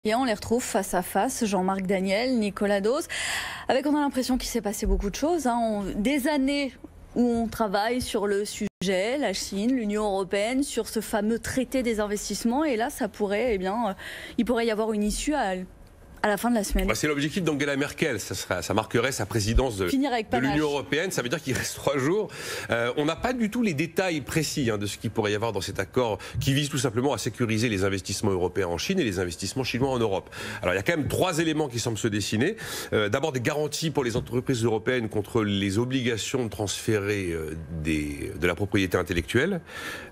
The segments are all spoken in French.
Et on les retrouve face à face, Jean-Marc Daniel, Nicolas Dose, avec on a l'impression qu'il s'est passé beaucoup de choses. Des années où on travaille sur le sujet, la Chine, l'Union européenne, sur ce fameux traité des investissements. Et là, ça pourrait, il pourrait y avoir une issue à la fin de la semaine. C'est l'objectif d'Angela Merkel, ça marquerait sa présidence de l'Union européenne, ça veut dire qu'il reste 3 jours. On n'a pas du tout les détails précis de ce qu'il pourrait y avoir dans cet accord qui vise tout simplement à sécuriser les investissements européens en Chine et les investissements chinois en Europe. Alors il y a quand même 3 éléments qui semblent se dessiner. D'abord des garanties pour les entreprises européennes contre les obligations de transférer de la propriété intellectuelle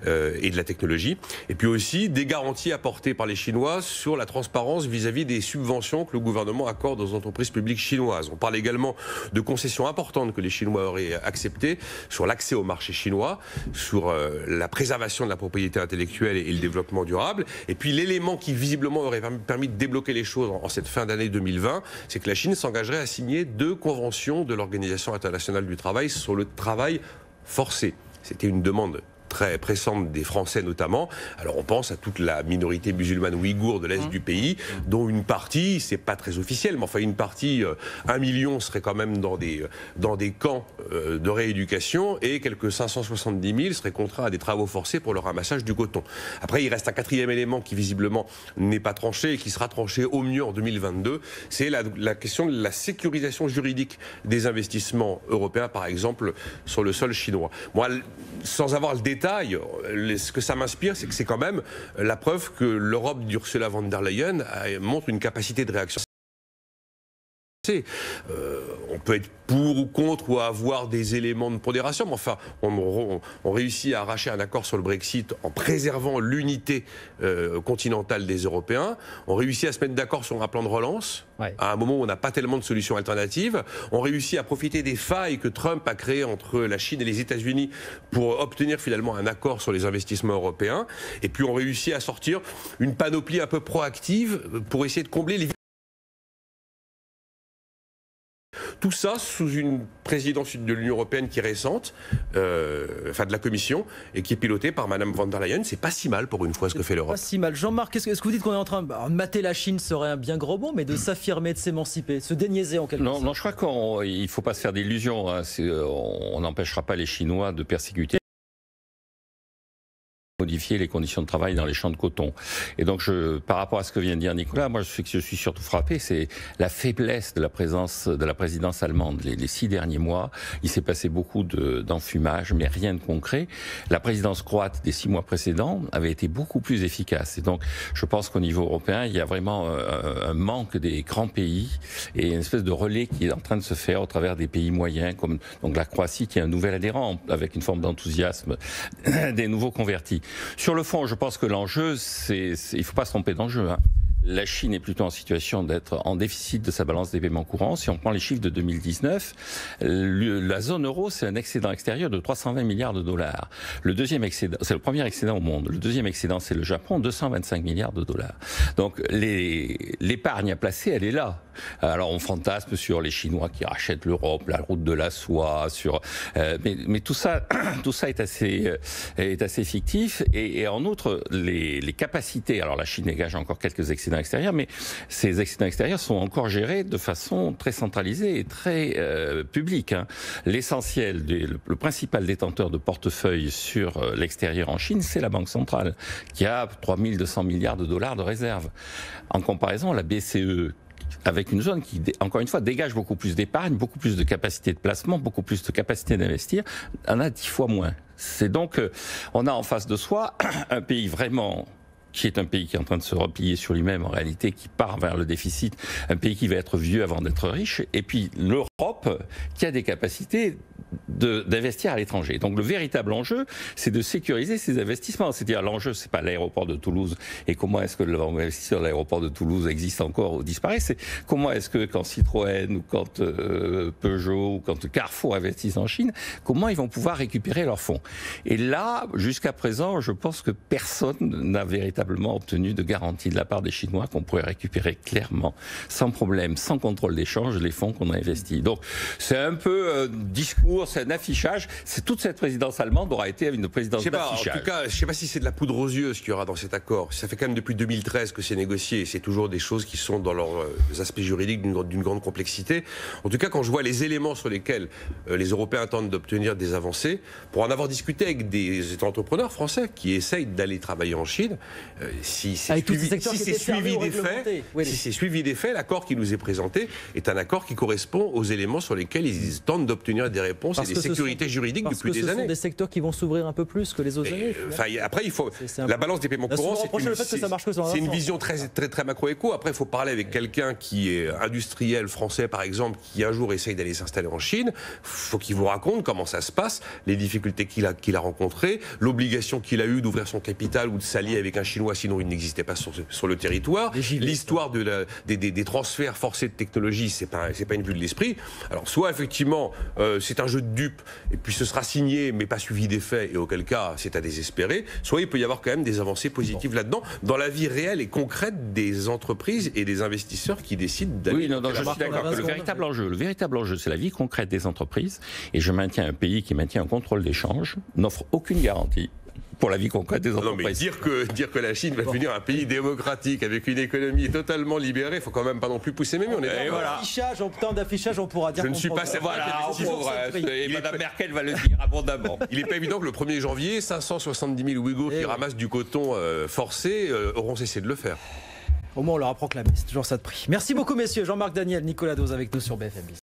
et de la technologie. Et puis aussi des garanties apportées par les Chinois sur la transparence vis-à-vis des subventions que le gouvernement accorde aux entreprises publiques chinoises. On parle également de concessions importantes que les Chinois auraient acceptées sur l'accès au marché chinois, sur la préservation de la propriété intellectuelle et le développement durable. Et puis l'élément qui visiblement aurait permis de débloquer les choses en cette fin d'année 2020, c'est que la Chine s'engagerait à signer 2 conventions de l'Organisation internationale du travail sur le travail forcé. C'était une demande très pressante des Français notamment. Alors on pense à toute la minorité musulmane ouïghour de l'Est du pays, dont une partie, c'est pas très officiel, mais enfin une partie, 1 million serait quand même dans des camps de rééducation et quelques 570 000 seraient contraints à des travaux forcés pour le ramassage du coton. Après, il reste un 4e élément qui visiblement n'est pas tranché et qui sera tranché au mieux en 2022, c'est la question de la sécurisation juridique des investissements européens, par exemple sur le sol chinois. Moi, sans avoir le détail, ce que ça m'inspire, c'est que c'est quand même la preuve que l'Europe d'Ursula von der Leyen montre une capacité de réaction. On peut être pour ou contre ou avoir des éléments de pondération, mais enfin, on réussit à arracher un accord sur le Brexit en préservant l'unité continentale des Européens. On réussit à se mettre d'accord sur un plan de relance, à un moment où on n'a pas tellement de solutions alternatives. On réussit à profiter des failles que Trump a créées entre la Chine et les États-Unis pour obtenir finalement un accord sur les investissements européens. Et puis on réussit à sortir une panoplie un peu proactive pour essayer de combler les... Tout ça sous une présidence de l'Union européenne qui est récente, de la Commission, et qui est pilotée par Madame von der Leyen. C'est pas si mal pour une fois ce que fait l'Europe. Pas si mal. Jean-Marc, est-ce que vous dites qu'on est en train de mater la Chine serait un bien gros mot, mais de s'affirmer, de s'émanciper, se déniaiser en quelque sorte? Non, je crois qu'il ne faut pas se faire d'illusions. On n'empêchera pas les Chinois de persécuter, modifier les conditions de travail dans les champs de coton. Et donc, par rapport à ce que vient de dire Nicolas, moi, ce que je suis surtout frappé, c'est la faiblesse de la présidence allemande. Les 6 derniers mois, il s'est passé beaucoup d'enfumage, mais rien de concret. La présidence croate des 6 mois précédents avait été beaucoup plus efficace. Et donc, je pense qu'au niveau européen, il y a vraiment un manque des grands pays et une espèce de relais qui est en train de se faire au travers des pays moyens, comme donc la Croatie, qui est un nouvel adhérent, avec une forme d'enthousiasme des nouveaux convertis. Sur le fond, je pense que l'enjeu, il ne faut pas se tromper d'enjeu. La Chine est plutôt en situation d'être en déficit de sa balance des paiements courants. Si on prend les chiffres de 2019, la zone euro, c'est un excédent extérieur de 320 milliards de dollars. Le deuxième excédent, c'est le premier excédent au monde. Le deuxième excédent, c'est le Japon, 225 milliards de dollars. Donc l'épargne à placer, elle est là. Alors on fantasme sur les Chinois qui rachètent l'Europe, la route de la soie, mais tout ça est assez fictif. Et en outre, les capacités. Alors la Chine dégage encore quelques excédents extérieurs, mais ces excédents extérieurs sont encore gérés de façon très centralisée et très publique. L'essentiel, le principal détenteur de portefeuille sur l'extérieur en Chine, c'est la Banque centrale, qui a 3200 milliards de dollars de réserves. En comparaison, la BCE, avec une zone qui, encore une fois, dégage beaucoup plus d'épargne, beaucoup plus de capacité de placement, beaucoup plus de capacité d'investir, en a 10 fois moins. C'est donc, on a en face de soi un pays vraiment qui est un pays qui est en train de se replier sur lui-même, en réalité, qui part vers le déficit, un pays qui va être vieux avant d'être riche, et puis l'Europe qui a des capacités d'investir à l'étranger. Donc le véritable enjeu, c'est de sécuriser ces investissements. C'est-à-dire l'enjeu, c'est pas l'aéroport de Toulouse et comment est-ce que l'investisseur de l'aéroport de Toulouse existe encore ou disparaît. C'est comment est-ce que quand Citroën ou quand Peugeot ou quand Carrefour investissent en Chine, comment ils vont pouvoir récupérer leurs fonds. Et là, jusqu'à présent, je pense que personne n'a véritablement obtenu de garantie de la part des Chinois qu'on pourrait récupérer clairement, sans problème, sans contrôle d'échange, les fonds qu'on a investis. Donc c'est un peu discours discours, c'est un affichage. Toute cette présidence allemande aura été une présidence d'affichage. En tout cas, je ne sais pas si c'est de la poudre aux yeux ce qu'il y aura dans cet accord. Ça fait quand même depuis 2013 que c'est négocié. C'est toujours des choses qui sont dans leurs aspects juridiques d'une grande complexité. En tout cas, quand je vois les éléments sur lesquels les Européens tentent d'obtenir des avancées, pour en avoir discuté avec des entrepreneurs français qui essayent d'aller travailler en Chine, si c'est suivi des faits, l'accord qui nous est présenté est un accord qui correspond aux éléments sur lesquels ils tentent d'obtenir des réponses et des sécurités juridiques depuis des années. Parce que ce sont des secteurs qui vont s'ouvrir un peu plus que les autres années. Après, il faut la balance des paiements courants. C'est une vision très macro-éco. Après, il faut parler avec quelqu'un qui est industriel français, par exemple, qui un jour essaye d'aller s'installer en Chine. Il faut qu'il vous raconte comment ça se passe, les difficultés qu'il a rencontrées, l'obligation qu'il a eue d'ouvrir son capital ou de s'allier avec un Chinois, sinon il n'existait pas sur le territoire. L'histoire des transferts forcés de technologie, c'est pas une vue de l'esprit. Alors, soit effectivement, c'est un jeu de dupes, et puis ce sera signé, mais pas suivi des faits, et auquel cas, c'est à désespérer. Soit il peut y avoir quand même des avancées positives là-dedans, dans la vie réelle et concrète des entreprises et des investisseurs qui décident d'aller... Oui, non, je suis d'accord que le véritable enjeu, c'est la vie concrète des entreprises. Et je maintiens un pays qui maintient un contrôle d'échange, n'offre aucune garantie pour la vie concrète des entreprises. Non, mais dire que la Chine va devenir un pays démocratique avec une économie totalement libérée, il ne faut quand même pas non plus pousser mes mots. En temps d'affichage, on pourra dire. Je ne suis pas certain. Et Mme Merkel va le dire abondamment. Il n'est pas évident que le 1er janvier, 570 000 Ouïghours qui ramassent du coton forcé auront cessé de le faire. Au moins, on leur a proclamé. C'est toujours ça de prix. Merci beaucoup, messieurs. Jean-Marc Daniel, Nicolas Dose avec nous sur BFM.